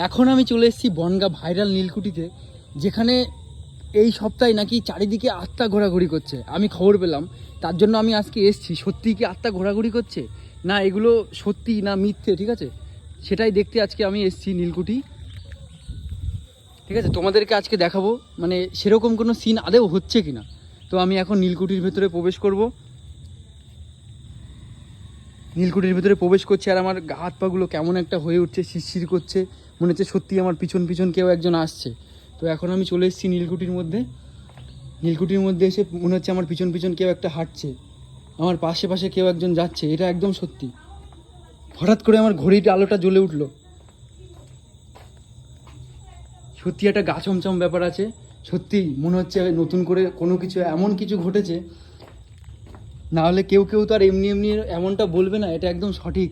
এখন আমি চলে এসেছি বনগাঁ ভাইরাল নীলকুঠিতে, যেখানে এই সপ্তাহে নাকি চারিদিকে আত্মা ঘোরাঘুরি করছে। আমি খবর পেলাম, তার জন্য আমি আজকে এসেছি। সত্যি কি আত্মা ঘোরাঘুরি করছে, না এগুলো সত্যি না মিথ্যে, ঠিক আছে, সেটাই দেখতে আজকে আমি এসেছি নীলকুঠি। ঠিক আছে, তোমাদেরকে আজকে দেখাবো মানে সেরকম কোনো সিন আদেও হচ্ছে কিনা। তো আমি এখন নীলকুঠির ভেতরে প্রবেশ করব। নীলকুঠির ভেতরে প্রবেশ করছে আর আমার হাত পাগুলো কেমন একটা হয়ে উঠছে, শিরশির করছে, মনে হচ্ছে সত্যি আমার পিছন পিছন কেউ একজন আসছে। তো এখন আমি চলে এসেছি নীলকুঠির মধ্যে। নীলকুঠির মধ্যে এসে মনে হচ্ছে আমার পিছন পিছন কেউ একটা হাঁটছে, আমার পাশে পাশে কেউ একজন যাচ্ছে, এটা একদম সত্যি। হঠাৎ করে আমার ঘড়ির আলোটা জ্বলে উঠলো। সত্যি একটা গা ছমছম ব্যাপার আছে। সত্যি মনে হচ্ছে নতুন করে কোনো কিছু এমন কিছু ঘটেছে, না হলে কেউ কেউ তো আর এমনি এমনি এমনটা বলবে না, এটা একদম সঠিক।